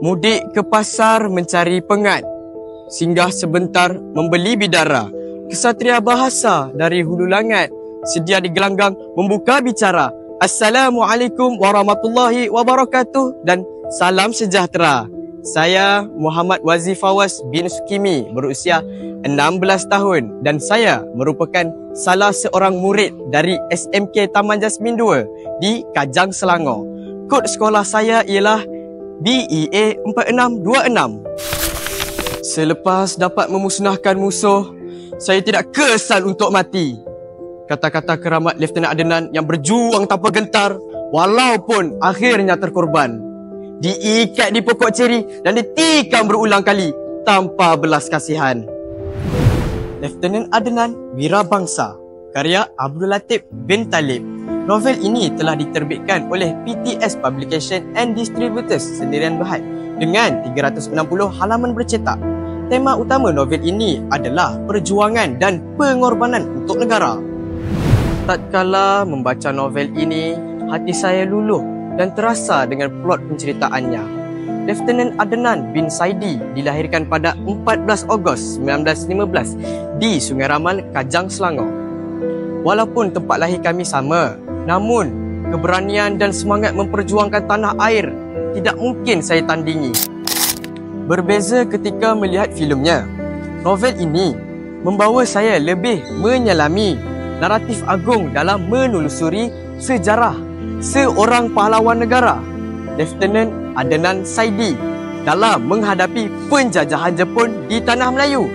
Mudik ke pasar mencari pengat, singgah sebentar membeli bidara. Kesatria bahasa dari Hulu Langat sedia digelanggang membuka bicara. Assalamualaikum warahmatullahi wabarakatuh dan salam sejahtera. Saya Muhammad Wazir Fawaz bin Sukimi, berusia 16 tahun dan saya merupakan salah seorang murid dari SMK Taman Jasmin 2 di Kajang, Selangor. Kod sekolah saya ialah BEA 4626. Selepas dapat memusnahkan musuh, saya tidak kesal untuk mati. Kata-kata keramat Lieutenant Adnan yang berjuang tanpa gentar walaupun akhirnya terkorban. Diikat di pokok ceri dan ditikam berulang kali tanpa belas kasihan. Lieutenant Adnan Wirabangsa, karya Abdul Latif bin Talib. Novel ini telah diterbitkan oleh PTS Publication and Distributors Sendirian Berhad dengan 360 halaman bercetak. Tema utama novel ini adalah perjuangan dan pengorbanan untuk negara. Tatkala membaca novel ini, hati saya luluh dan terasa dengan plot penceritaannya. Lieutenant Adnan bin Saidi dilahirkan pada 14 Ogos 1915 di Sungai Ramal, Kajang, Selangor. Walaupun tempat lahir kami sama, namun keberanian dan semangat memperjuangkan tanah air tidak mungkin saya tandingi. Berbeza ketika melihat filmnya. Novel ini membawa saya lebih menyelami naratif agung dalam menelusuri sejarah seorang pahlawan negara, Lieutenant Adnan Saidi, dalam menghadapi penjajahan Jepun di tanah Melayu.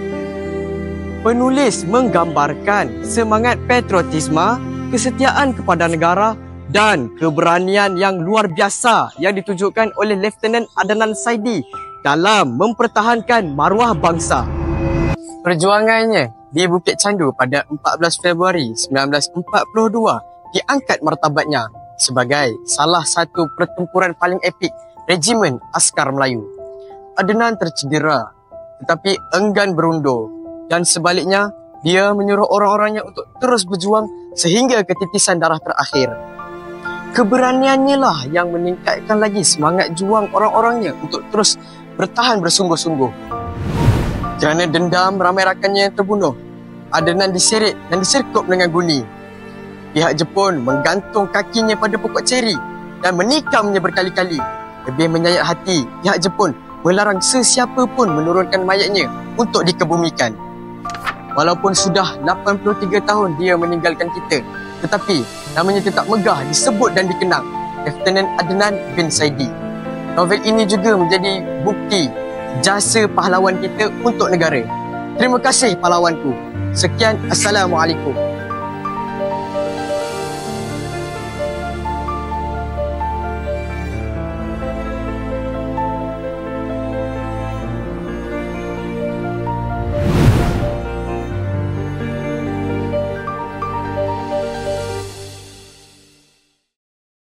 Penulis menggambarkan semangat patriotisme, kesetiaan kepada negara dan keberanian yang luar biasa yang ditunjukkan oleh Lieutenant Adnan Saidi dalam mempertahankan maruah bangsa. Perjuangannya di Bukit Candu pada 14 Februari 1942 diangkat martabatnya sebagai salah satu pertempuran paling epik Regimen Askar Melayu. Adnan tercedera tetapi enggan berundur dan sebaliknya dia menyuruh orang-orangnya untuk terus berjuang sehingga ketitisan darah terakhir. Keberaniannya lah yang meningkatkan lagi semangat juang orang-orangnya untuk terus bertahan bersungguh-sungguh. Kerana dendam ramai rakannya yang terbunuh, Adnan diseret dan diserkup dengan guni. Pihak Jepun menggantung kakinya pada pokok ceri dan menikamnya berkali-kali. Lebih menyayat hati, pihak Jepun melarang sesiapa pun menurunkan mayatnya untuk dikebumikan. Walaupun sudah 83 tahun dia meninggalkan kita, tetapi namanya tetap megah disebut dan dikenang, Lieutenant Adnan bin Saidi. Novel ini juga menjadi bukti jasa pahlawan kita untuk negara. Terima kasih pahlawanku. Sekian, Assalamualaikum.